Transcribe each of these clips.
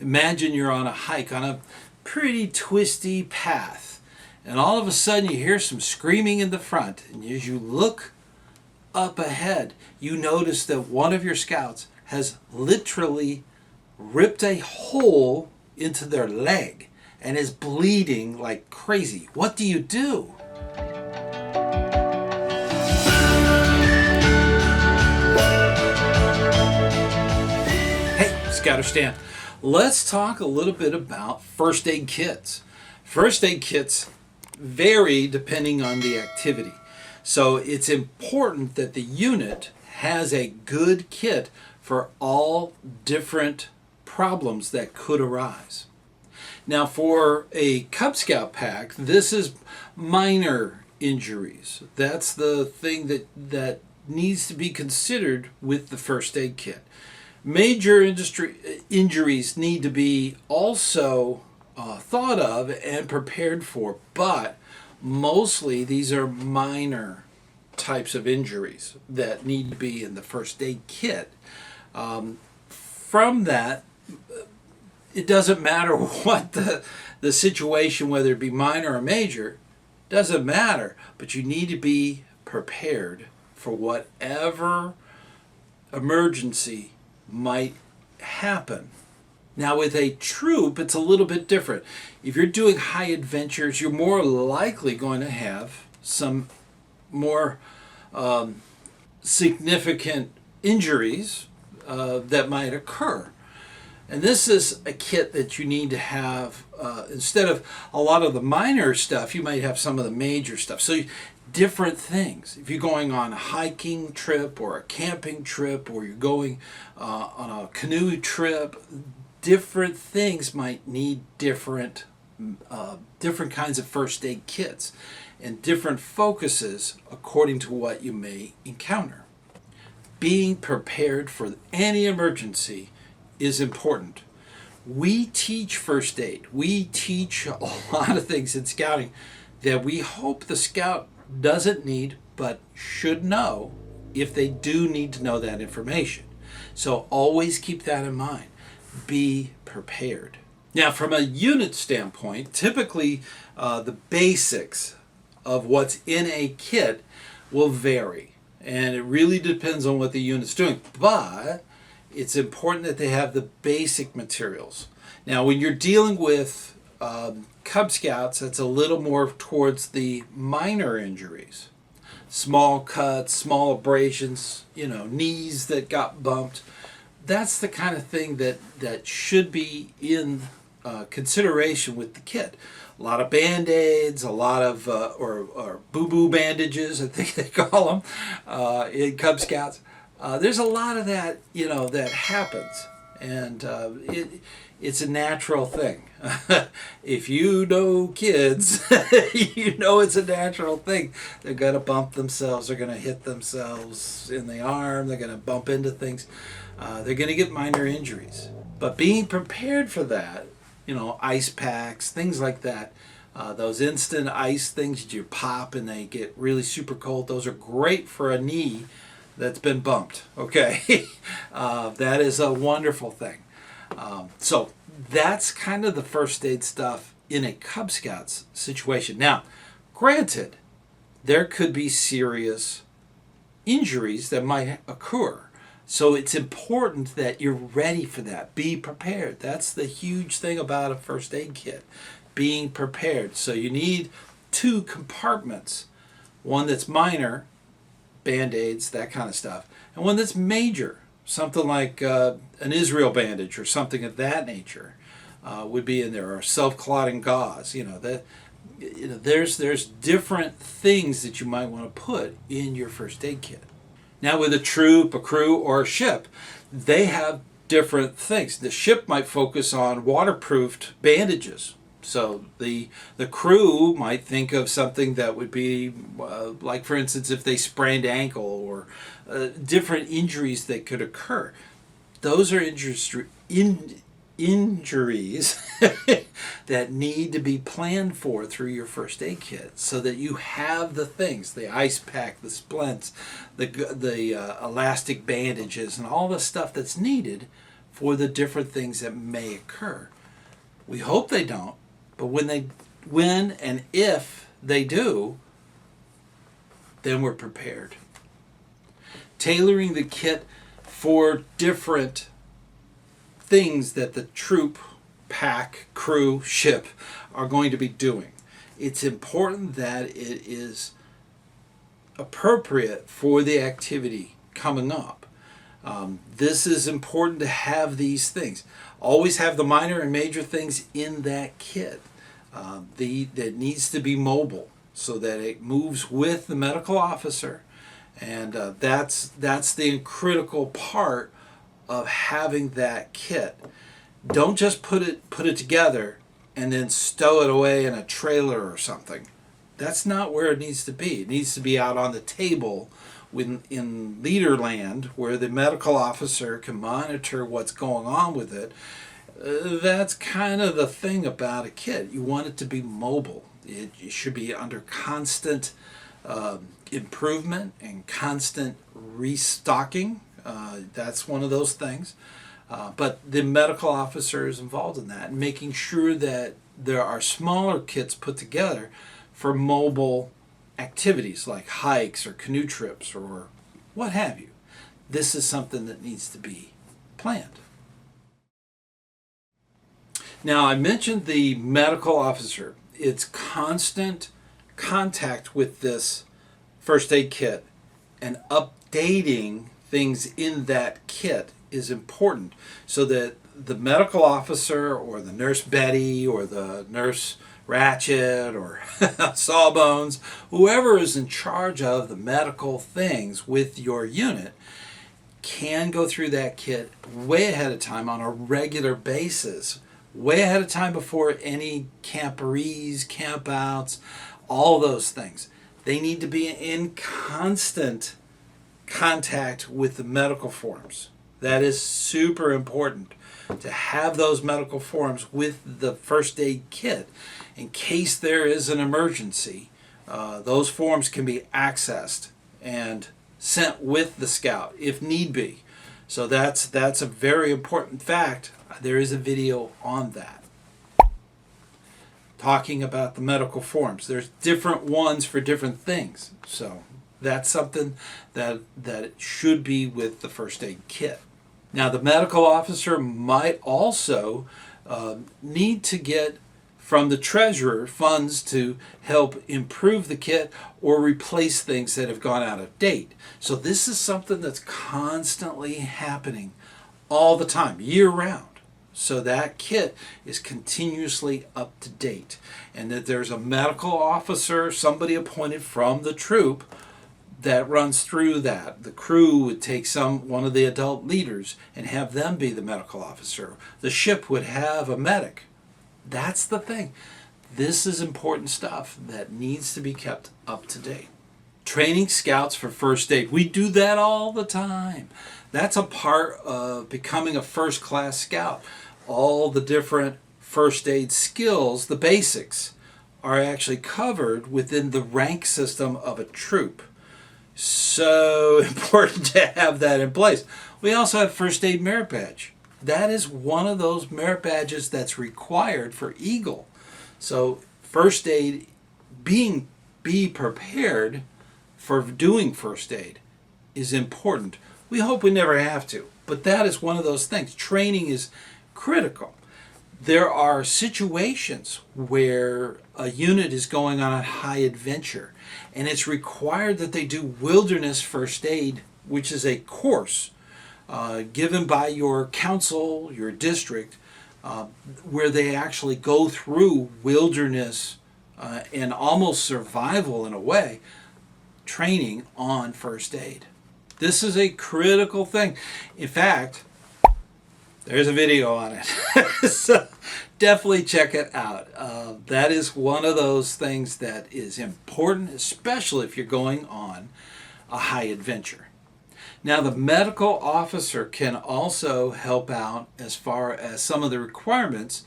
Imagine you're on a hike on a pretty twisty path, and all of a sudden you hear some screaming in the front, and as you look up ahead, you notice that one of your scouts has literally ripped a hole into their leg and is bleeding like crazy. What do you do? Hey, ScouterStan. Let's talk a little bit about first aid kits. First aid kits vary depending on the activity. So it's important that the unit has a good kit for all different problems that could arise. Now for a Cub Scout pack, this is minor injuries. That's the thing that needs to be considered with the first aid kit. Major injuries need to be also thought of and prepared for, but mostly these are minor types of injuries that need to be in the first aid kit. From that, it doesn't matter what the situation, whether it be minor or major, doesn't matter, but you need to be prepared for whatever emergency might happen. Now with a troop, it's a little bit different. If you're doing high adventures, you're more likely going to have some more significant injuries that might occur. And this is a kit that you need to have, instead of a lot of the minor stuff, you might have some of the major stuff. So different things. If you're going on a hiking trip or a camping trip, or you're going on a canoe trip, different things might need different kinds of first aid kits and different focuses according to what you may encounter. Being prepared for any emergency is important. We teach first aid. We teach a lot of things in scouting that we hope the scout doesn't need but should know if they do need to know that information. So always keep that in mind. Be prepared. Now from a unit standpoint, typically the basics of what's in a kit will vary, and it really depends on what the unit's doing, but it's important that they have the basic materials. Now when you're dealing with Cub Scouts, that's a little more towards the minor injuries. Small cuts, small abrasions, knees that got bumped. That's the kind of thing that should be in consideration with the kit. A lot of Band-Aids, a lot of, or boo-boo bandages, I think they call them in Cub Scouts. There's a lot of that, that happens. And it's a natural thing. If you know kids, you know it's a natural thing. They're going to bump themselves. They're going to hit themselves in the arm. They're going to bump into things. They're going to get minor injuries. But being prepared for that, ice packs, things like that, those instant ice things that you pop and they get really super cold, those are great for a knee that's been bumped. Okay. That is a wonderful thing. So that's kind of the first aid stuff in a Cub Scouts situation. Now, granted, there could be serious injuries that might occur. So it's important that you're ready for that. Be prepared. That's the huge thing about a first aid kit. Being prepared. So you need 2 compartments. One that's minor, Band-Aids, that kind of stuff, and one that's major, something like an Israel bandage or something of that nature would be in there, or self-clotting gauze. There's different things that you might want to put in your first aid kit. Now with a troop, a crew, or a ship, they have different things. The ship might focus on waterproofed bandages. So the crew might think of something that would be like, for instance, if they sprained ankle or different injuries that could occur. Those are injuries that need to be planned for through your first aid kit, so that you have the things, the ice pack, the splints, the elastic bandages, and all the stuff that's needed for the different things that may occur. We hope they don't, but when and if they do, then we're prepared. Tailoring the kit for different things that the troop, pack, crew, ship are going to be doing. It's important that it is appropriate for the activity coming up. This is important to have these things. Always have the minor and major things in that kit. That needs to be mobile so that it moves with the medical officer, and that's the critical part of having that kit. Don't just put it together and then stow it away in a trailer or something. That's not where it needs to be. It needs to be out on the table in leader land where the medical officer can monitor what's going on with it. That's kind of the thing about a kit. You want it to be mobile. It should be under constant improvement and constant restocking. That's one of those things. But the medical officer is involved in that, and making sure that there are smaller kits put together for mobile activities like hikes or canoe trips or what have you. This is something that needs to be planned. Now, I mentioned the medical officer. It's constant contact with this first aid kit, and updating things in that kit is important so that the medical officer or the nurse Betty or the nurse Ratchet or Sawbones, whoever is in charge of the medical things with your unit, can go through that kit way ahead of time on a regular basis, way ahead of time before any camporees, campouts, all those things. They need to be in constant contact with the medical forms. That is super important, to have those medical forms with the first aid kit in case there is an emergency. Those forms can be accessed and sent with the scout if need be. So that's a very important fact. There is a video on that, talking about the medical forms. There's different ones for different things. So that's something that should be with the first aid kit. Now, the medical officer might also need to get from the treasurer funds to help improve the kit or replace things that have gone out of date. So this is something that's constantly happening all the time, year round. So that kit is continuously up to date, and that there's a medical officer, somebody appointed from the troop, that runs through that. The crew would take one of the adult leaders and have them be the medical officer. The ship would have a medic. That's the thing. This is important stuff that needs to be kept up to date. Training scouts for first aid. We do that all the time. That's a part of becoming a first-class scout. All the different first aid skills, the basics, are actually covered within the rank system of a troop. So important to have that in place. We also have first aid merit badge. That is one of those merit badges that's required for Eagle. So first aid, be prepared for doing first aid is important. We hope we never have to, but that is one of those things. Training is critical. There are situations where a unit is going on a high adventure, and it's required that they do wilderness first aid, which is a course given by your council, your district, where they actually go through wilderness and almost survival in a way, training on first aid. This is a critical thing. In fact, there's a video on it. So definitely check it out. That is one of those things that is important, especially if you're going on a high adventure. Now, the medical officer can also help out as far as some of the requirements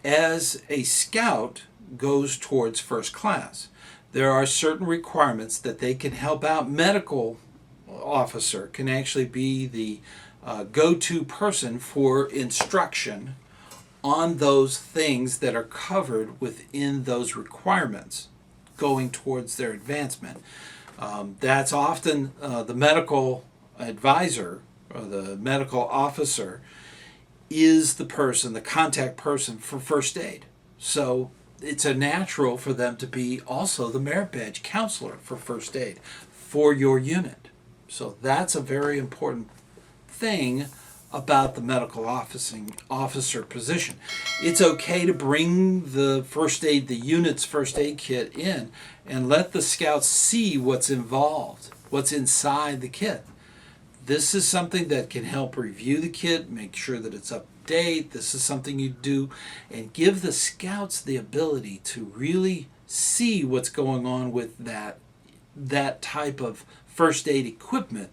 as a scout goes towards first class. There are certain requirements that they can help out. Medical officer can actually be the go-to person for instruction on those things that are covered within those requirements going towards their advancement. That's often the medical advisor or the medical officer is the person, the contact person for first aid. So it's a natural for them to be also the merit badge counselor for first aid for your unit. So that's a very important thing about the medical officer position. It's okay to bring the unit's first aid kit in and let the scouts see what's involved, what's inside the kit. This is something that can help review the kit, make sure that it's up to date. This is something you do and give the scouts the ability to really see what's going on with that type of first aid equipment,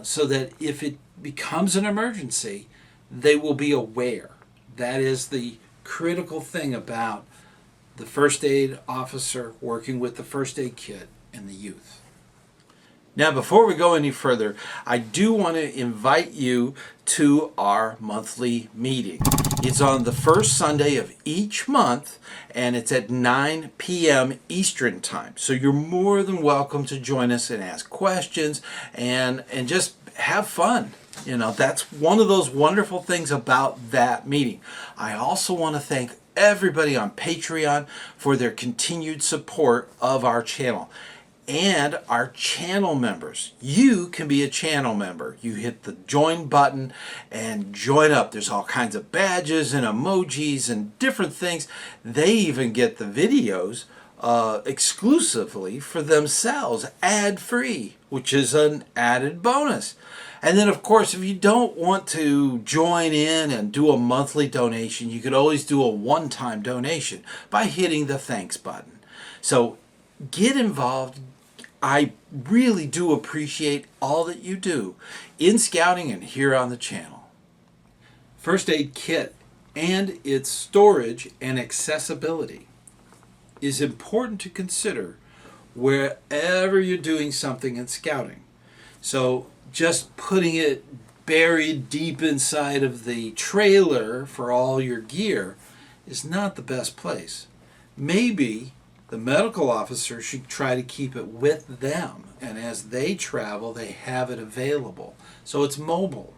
so that if it becomes an emergency, they will be aware. That is the critical thing about the first aid officer working with the first aid kit and the youth. Now, before we go any further, I do want to invite you to our monthly meeting. It's on the first Sunday of each month, and it's at 9 p.m. Eastern Time. So you're more than welcome to join us and ask questions and just have fun. You know, that's one of those wonderful things about that meeting. I also want to thank everybody on Patreon for their continued support of our channel. And our channel members. You can be a channel member. You hit the join button and join up. There's all kinds of badges and emojis and different things. They even get the videos exclusively for themselves, ad-free, which is an added bonus. And then, of course, if you don't want to join in and do a monthly donation, you could always do a one-time donation by hitting the thanks button. So get involved. I really do appreciate all that you do in scouting and here on the channel. First aid kit and its storage and accessibility is important to consider wherever you're doing something in scouting. So just putting it buried deep inside of the trailer for all your gear is not the best place. Maybe the medical officer should try to keep it with them, and as they travel, they have it available. So it's mobile.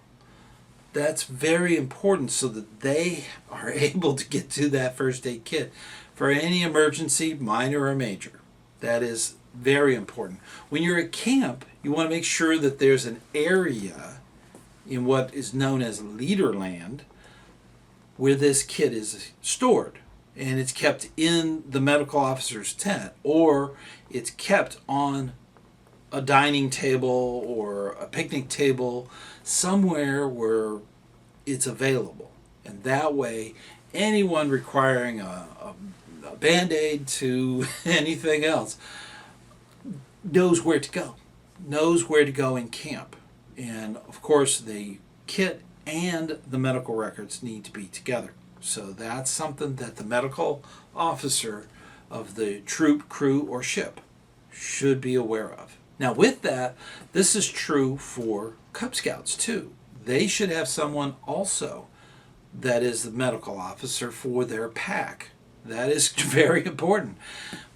That's very important so that they are able to get to that first aid kit for any emergency, minor or major. That is very important. When you're at camp, you want to make sure that there's an area in what is known as Leaderland where this kit is stored. And it's kept in the medical officer's tent, or it's kept on a dining table or a picnic table somewhere where it's available. And that way, anyone requiring a Band-Aid to anything else knows where to go in camp. And of course, the kit and the medical records need to be together. So that's something that the medical officer of the troop, crew, or ship should be aware of. Now with that, this is true for Cub Scouts too. They should have someone also that is the medical officer for their pack. That is very important.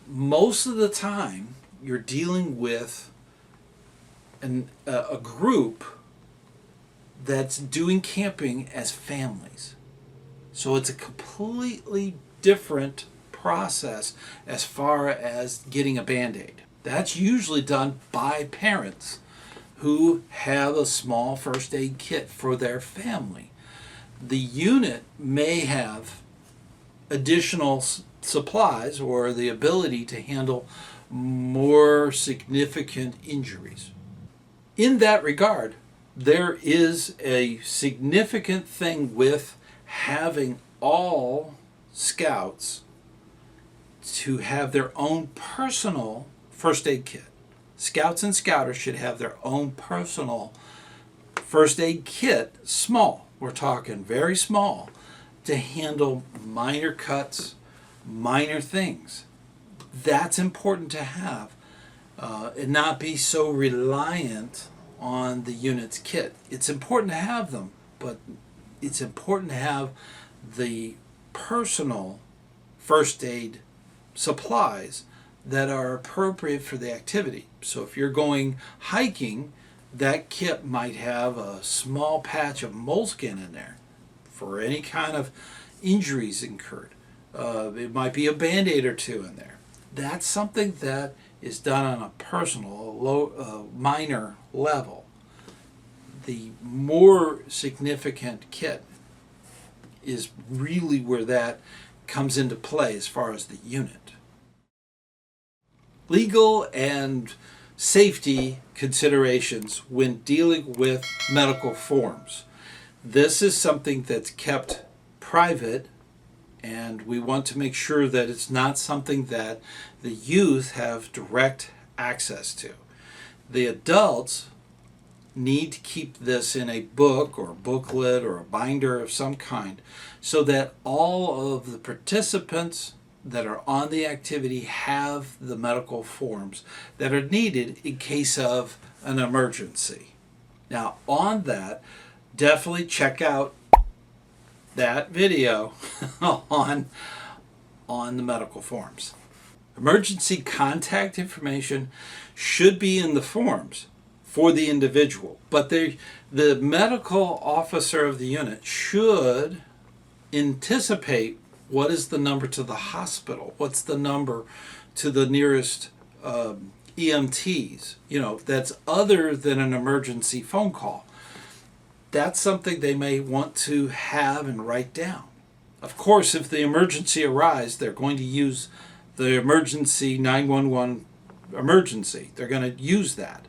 Most of the time, you're dealing with a group that's doing camping as families. So it's a completely different process as far as getting a Band-Aid. That's usually done by parents who have a small first aid kit for their family. The unit may have additional supplies or the ability to handle more significant injuries. In that regard, there is a significant thing with having all scouts to have their own personal first aid kit. Scouts and scouters should have their own personal first aid kit, small. We're talking very small, to handle minor cuts, minor things. That's important to have and not be so reliant on the unit's kit. It's important to have them, but it's important to have the personal first aid supplies that are appropriate for the activity. So if you're going hiking, that kit might have a small patch of moleskin in there for any kind of injuries incurred. It might be a Band-Aid or two in there. That's something that is done on a personal, minor level. The more significant kit is really where that comes into play as far as the unit. Legal and safety considerations when dealing with medical forms. This is something that's kept private, and we want to make sure that it's not something that the youth have direct access to. The adults need to keep this in a book or a booklet or a binder of some kind so that all of the participants that are on the activity have the medical forms that are needed in case of an emergency. Now, on that, definitely check out that video on the medical forms. Emergency contact information should be in the forms for the individual, but the medical officer of the unit should anticipate what is the number to the hospital, what's the number to the nearest EMTs, that's other than an emergency phone call. That's something they may want to have and write down. Of course, if the emergency arises, they're going to use the emergency 911 emergency. They're going to use that.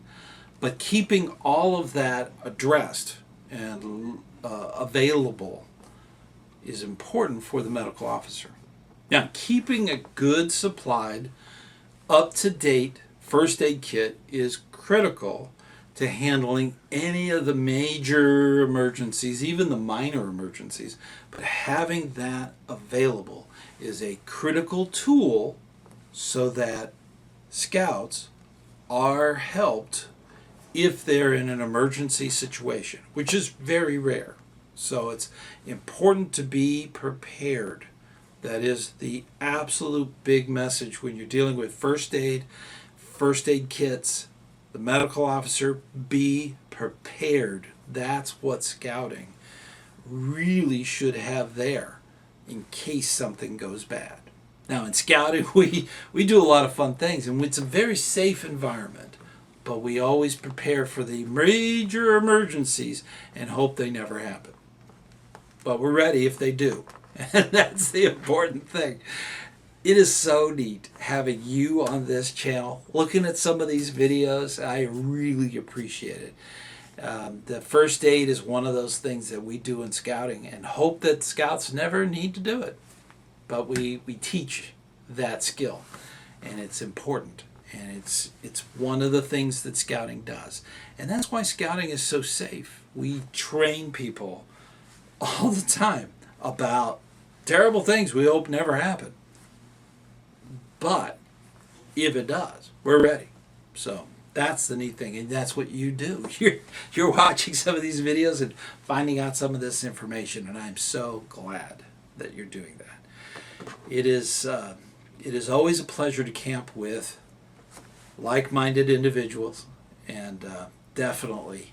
But keeping all of that addressed and available is important for the medical officer. Now, keeping a good supplied, up-to-date first aid kit is critical to handling any of the major emergencies, even the minor emergencies. But having that available is a critical tool so that scouts are helped if they're in an emergency situation, which is very rare. So it's important to be prepared. That is the absolute big message when you're dealing with first aid kits, the medical officer. Be prepared. That's what scouting really should have there in case something goes bad. Now, in scouting, we do a lot of fun things, and it's a very safe environment, but we always prepare for the major emergencies and hope they never happen. But we're ready if they do, and that's the important thing. It is so neat having you on this channel, looking at some of these videos. I really appreciate it. The first aid is one of those things that we do in scouting and hope that scouts never need to do it. But we teach that skill, and it's important. And it's one of the things that scouting does. And that's why scouting is so safe. We train people all the time about terrible things we hope never happen. But if it does, we're ready. So that's the neat thing, and that's what you do. You're watching some of these videos and finding out some of this information, and I'm so glad that you're doing that. It is always a pleasure to camp with like-minded individuals, and definitely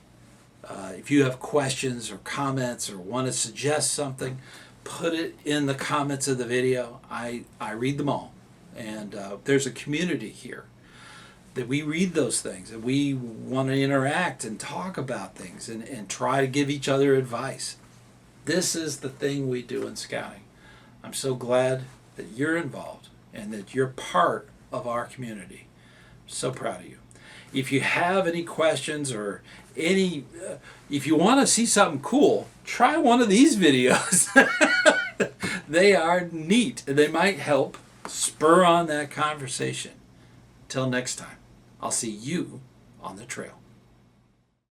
if you have questions or comments or want to suggest something, put it in the comments of the video. I read them all, and there's a community here that we read those things, and we want to interact and talk about things and try to give each other advice. This is the thing we do in scouting. I'm so glad that you're involved and that you're part of our community. So proud of you. If you have any questions or if you want to see something cool, try one of these videos. They are neat, and they might help spur on that conversation. Till next time, I'll see you on the trail.